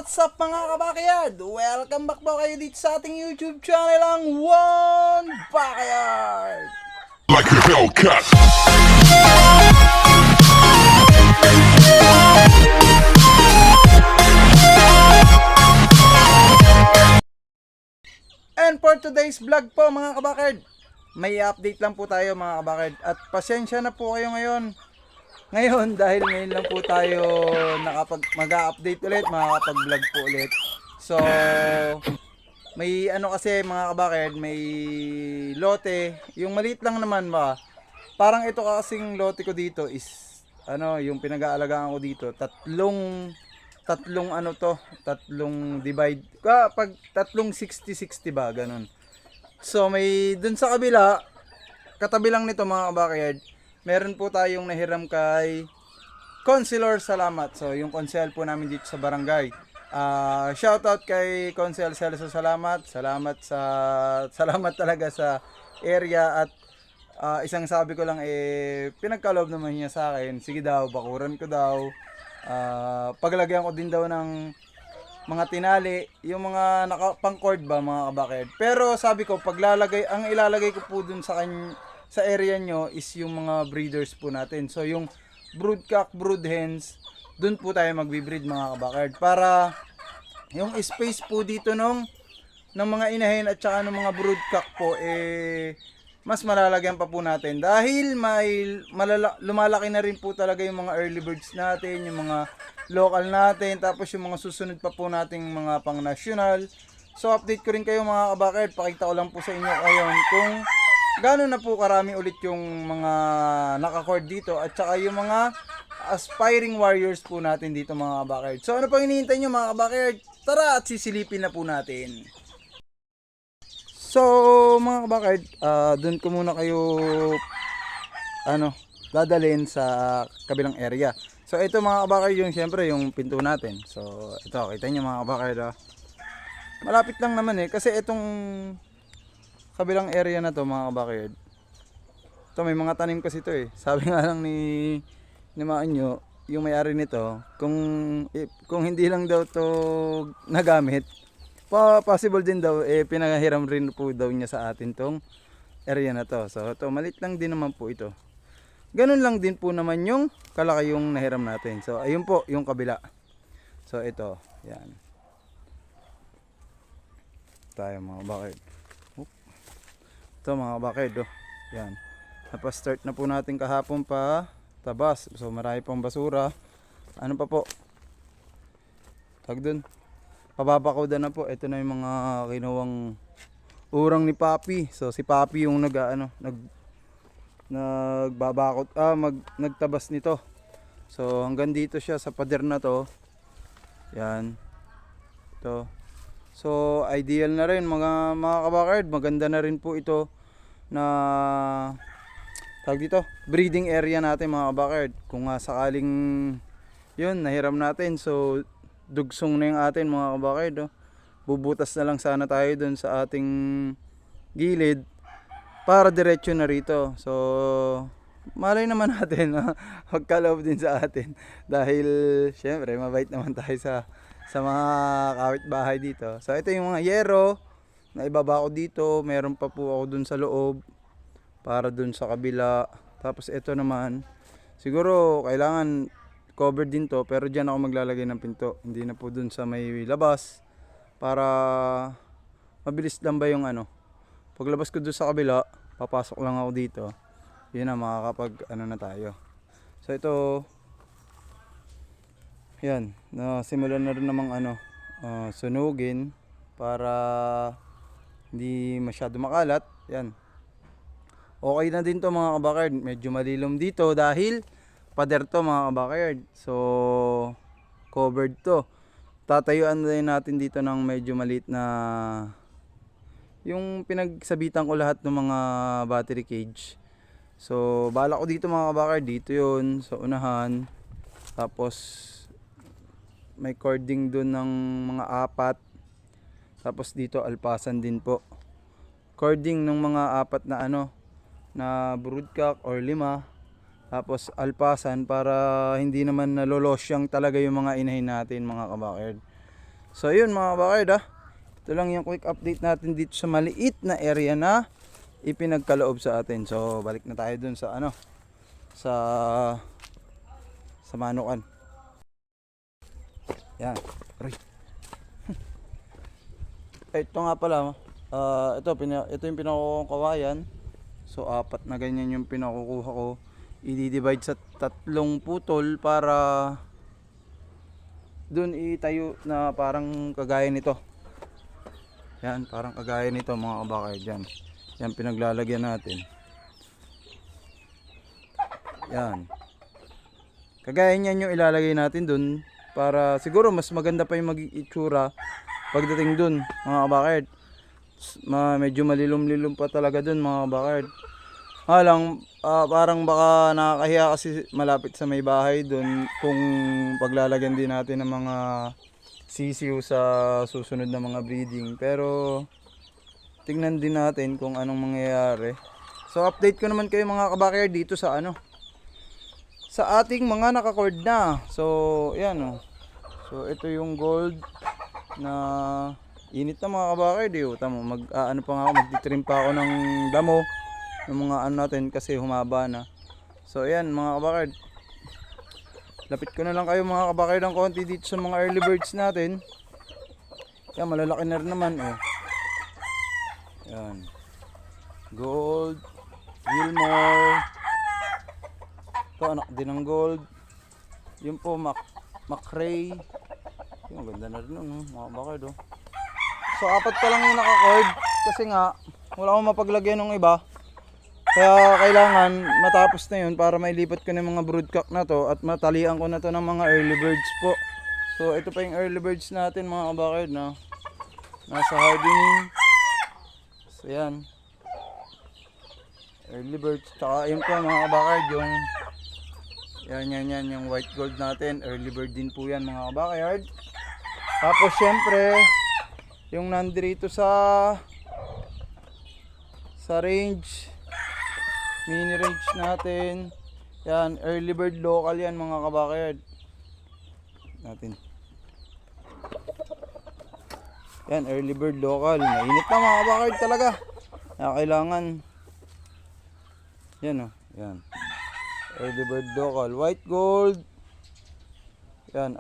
What's up mga kabakyard? Welcome back po kayo dito sa ating YouTube channel ang One Backyard. Like a Hellcat. And for today's vlog po mga kabakyard, may update lang po tayo mga kabakyard. At pasensya na po kayo ngayon dahil ngayon lang po tayo mag-update ulit, makakapag-vlog po ulit. So, may ano kasi mga kabakyard, may lote, yung maliit lang naman ba. Parang ito kasing lote ko dito is ano, yung pinag-aalagaan ko dito, tatlong divide. Pag tatlong 60-60 ba, ganun. So, may dun sa kabila, katabi lang nito mga kabakyard, meron po tayong nahiram kay Conselor Salamat. So, yung konsel po namin dito sa barangay. Shoutout kay Consel Celso Salamat. Salamat talaga sa area at isang sabi ko lang pinagkaloob naman niya sa akin. Sige daw, bakuran ko daw. Paglagyan ko din daw ng mga tinali, yung mga pang-cord ba mga kabakid. Pero sabi ko, ang ilalagay ko po dun sa area nyo is yung mga breeders po natin. So yung broodcock, brood hens, dun po tayo magbe-breed mga kabakid. Para yung space po dito ng mga inahin at saka ng mga broodcock po mas malalagyan pa po natin dahil lumalaki na rin po talaga yung mga early birds natin, yung mga local natin, tapos yung mga susunod pa po nating mga pang national. So update ko rin kayo mga kabakid, pakita ko lang po sa inyo ngayon kung gano'n na po karami ulit yung mga naka-cord dito at saka yung mga aspiring warriors po natin dito mga kabakid. So ano pang hinihintay nyo mga kabakid? Tara at sisilipin na po natin. So mga kabakid, doon ko muna kayo dadalhin sa kabilang area. So ito mga kabakid yung syempre yung pinto natin. So ito kita nyo mga kabakid, malapit lang naman kasi itong kabilang area na to mga kabakid, ito may mga tanim kasi ito sabi nga lang ni Maanyo, yung may-ari nito, kung hindi lang daw to nagamit, possible din daw pinahiram rin po daw niya sa atin tong area na to. So ito malit lang din naman po ito. Ganun lang din po naman yung kalaki yung nahiram natin. So ayun po yung kabila. So ito, yan. Tayo mga bakid. Ito mga bakid, yan. Napa-start na po natin kahapon pa tabas. So marami pang basura. Ano pa po? Tag dun. Pababakawdan na po. Ito na yung mga kinuwang urang ni Papi. So si Papi yung nagtabas nito. So hanggang dito siya sa pader na to. Yan. Ito. So ideal na rin mga kabakard. Maganda na rin po ito na tawag dito, breeding area natin mga kabakard. Kung sakaling yun nahiram natin, so dugsong na yung atin mga kabakard. Bubutas na lang sana tayo dun sa ating gilid para diretso na rito. So malay naman natin magkaloob din sa atin dahil syempre mabait naman tayo sa mga kapitbahay dito. So ito yung mga yero na ibaba ko dito. Meron pa po ako dun sa loob para dun sa kabila. Tapos ito naman, siguro kailangan cover din to, pero dyan ako maglalagay ng pinto, hindi na po dun sa may labas para mabilis lang ba yung paglabas ko dun sa kabila, papasok lang ako dito, yun na makakapag na tayo. So ito yan, simulan na rin namang sunugin para hindi masyado makalat. Yan, okay na din to mga kabakard. Medyo malilom dito dahil pader to mga kabakard. So covered to. Tatayuan din natin dito ng medyo maliit na yung pinagsabitan ko lahat ng mga battery cage. So bala ko dito mga kabakard, dito yun sa unahan. Tapos may cording dun ng mga 4. Tapos dito alpasan din po. Cording ng mga 4 na broodcock or 5. Tapos alpasan para hindi naman nalolosyang talaga yung mga inahin natin mga kabakard. So yun mga kabakard ito lang yung quick update natin dito sa maliit na area na ipinagkaloob sa atin. So balik na tayo dun sa sa Manukan. Yan. Aray. Ito nga pala ito yung pinakukuha kong kawayan. So 4 na ganyan yung pinakukuha ko. I-divide sa 3 putol para dun itayo na parang kagaya nito. Yan, parang kagaya nito mga kabakard. Yan pinaglalagyan natin. Yan. Kagaya niyan yung ilalagay natin dun para siguro mas maganda pa yung mag-itsura pagdating dun mga kabakard. Medyo malilom-lilom pa talaga dun mga kabakard. Parang baka nakakahiya kasi malapit sa may bahay dun kung paglalagyan din natin ng mga sisiw sa susunod na mga breeding. Pero tingnan din natin kung anong mangyayari. So update ko naman kayo mga kabakard dito sa sa ating mga naka-cord na. So yan So ito yung gold na init na mga kabakard tamo pa nga ako, magtitrim pa ako ng damo ng mga natin kasi humaba na. So ayan mga kabakard, lapit ko na lang kayo mga kabakard ng konti dito sa mga early birds natin. Yan, malalaki na rin naman Yan. Gold, Gilmore. Ito anak din ng gold. Yun po McRae. Yung ganda na rin mga kabakard So 4 pa lang yung naka-cord kasi nga wala akong mapaglagyan ng iba. Kaya kailangan matapos na yun para mailipat ko na yung mga broodcock na to at matalian ko na to ng mga early birds po. So ito pa yung early birds natin mga kabakard na nasa hardening. So yan. Early birds. Tsaka yun pa mga kabakard yung yan yung white gold natin. Early bird din po yan mga kabakard. Tapos syempre yung nandito sa range, mini range natin. Yan, early bird local yan mga kabakard natin. Yan, early bird local. Mainit na mga kabakard talaga. Kailangan. Yan yan. Early bird local, white gold. Yan,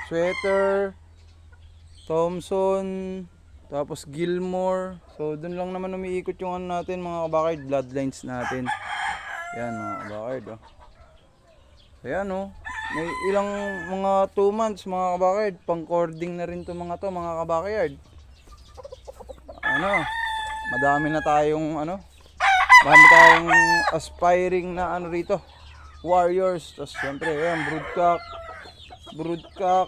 sweater, Thompson, tapos Gilmore. So dun lang naman umiikot yung natin mga kabakard, bloodlines natin. Yan mga kabakard So yan may ilang mga 2 months mga kabakard, pang cording na rin to mga kabakard. Madami na tayong marami tayong aspiring na rito, warriors. Tapos syempre yan, broodcock,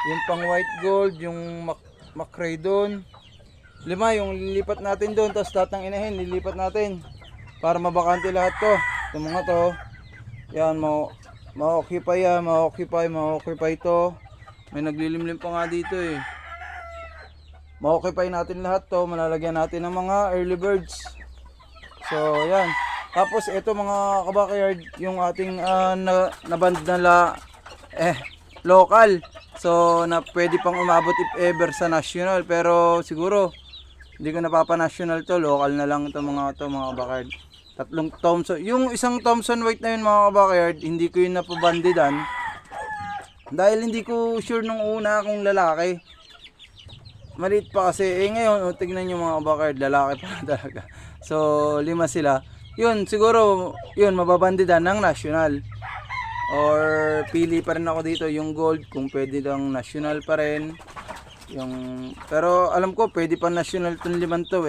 yung pang white gold, yung McRae doon. 5 yung lilipat natin doon, tapos lahat ng inahin lilipat natin para mabakante lahat to. Itong mga to, yan, ma-occupy to. May naglilimlim pa nga dito ma-occupy natin lahat to, malalagyan natin ng mga early birds. So yan. Tapos ito mga kabakard, yung ating naband na local. So na pwede pang umabot if ever sa national, pero siguro hindi ko napapa-national to, local na lang ito mga kabakard. 3 Thompson. Yung isang Thompson white na yun mga kabakard, hindi ko yun napabandidan dahil hindi ko sure nung una kung lalaki. Maliit pa kasi. Ngayon, tignan nyo mga kabakard, lalaki pa talaga. So 5 sila. Yun, siguro yun, mababandidan ng national. Or pili pa rin ako dito yung gold kung pwede lang national pa rin. Pero alam ko pwede pa national itong 5 to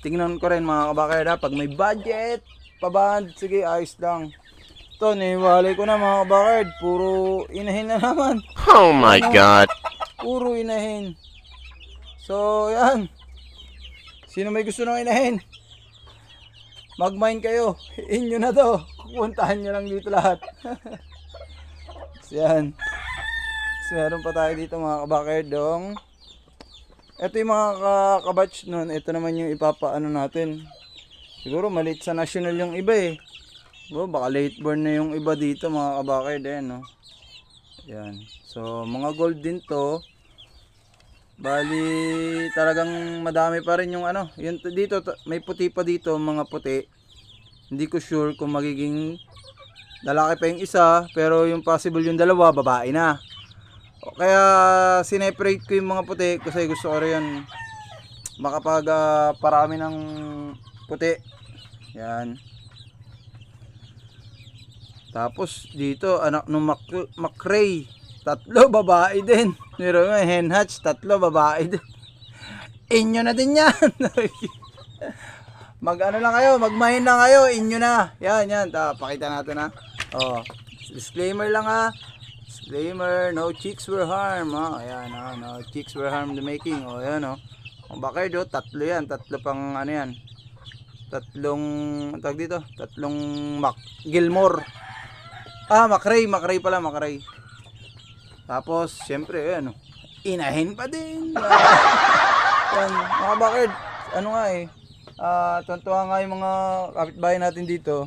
Tingnan ko rin mga kabakard pag may budget paband, sige ayos lang. Ito, niwalay ko na mga kabakard, puro inahin na naman. Oh my God. Puro inahin. So yan, sino may gusto ng inahin, mag-mine kayo, inyo na to, pupuntahan nyo lang dito lahat. So yan, so meron pa tayo dito mga kabakard ito yung mga kabatch nun. Ito naman yung ipapaano natin. Siguro maliit sa national yung iba baka late born na yung iba dito mga kabakard Yan. So, mga gold din to. Bali, talagang madami pa rin yung ano. Yun, dito, may puti pa dito, mga puti. Hindi ko sure kung magiging lalaki pa yung isa. Pero yung possible yung dalawa, babae na. O, kaya, sineparate ko yung mga puti kasi gusto ko rin makapag parami ng puti. Yan. Tapos dito anak ng McRae, 3 babae din. Pero hen hatch, 3 babae din. Inyo na din yan. Mag ano lang kayo, magmahin lang kayo, inyo na. Yan. Pakita natin ha. Oh, disclaimer lang ha. Disclaimer, no chicks were harmed. Oh, ayan ha, no chicks were harmed the making. Oh, ayan oh. Ang bakay do, 3 yan, 3 pang ano yan. 3 tag dito, 3 Gilmore. McRae pala, McRae. Tapos, syempre, ano, inahin pa din. Yan, mga bakit, ano nga eh, tuntua nga yung mga kapitbahay natin dito.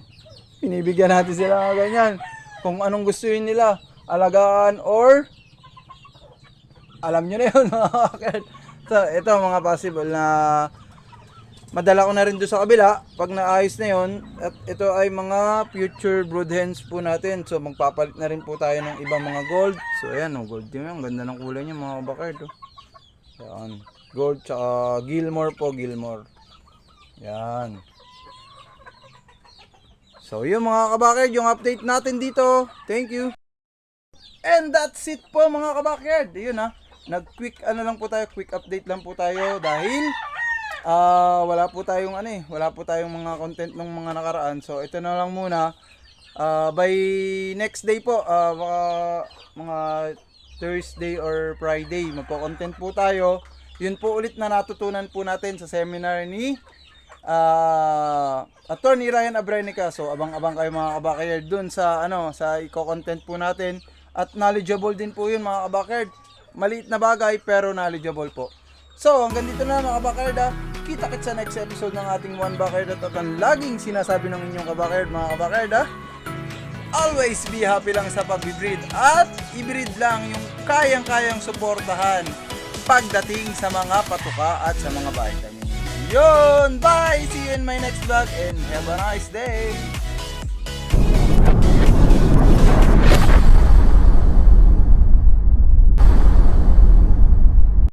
Pinibigyan natin sila ng ganyan. Kung anong gustuin nila, alagaan or, alam nyo na yun, mga bakit. So, ito mga possible na madala ko na rin doon sa kabila pag naayos na yon. At ito ay mga future brood hens po natin. So magpapalit na rin po tayo ng ibang mga gold. So ayan oh, gold din yan. Ganda ng kulay niya mga kabakard oh. Yan. Gold tsaka Gilmore po, Gilmore. Yan. So yun mga kabakard, yung update natin dito. Thank you. And that's it po mga kabakard. Yun ha. Nag-quick ano lang po tayo, quick update lang po tayo dahil wala po tayong mga content ng mga nakaraan. So ito na lang muna. By next day po, mga Thursday or Friday, magko-content po tayo. Yun po ulit na natutunan po natin sa seminar ni Attorney Ryan Abrenica. So abang-abang kayo mga kabakard dun sa sa i-content po natin. At knowledgeable din po yun mga kabakard. Maliit na bagay pero knowledgeable po. So, hanggang dito na mga kabakard ha. Kita-kits sa next episode ng ating One Bakard at ang laging sinasabi ng inyong kabakard mga kabakard ha. Always be happy lang sa pag-breed at i-breed lang yung kayang-kayang suportahan pagdating sa mga patuka at sa mga vitamin. Yun! Bye! See you in my next vlog and have a nice day!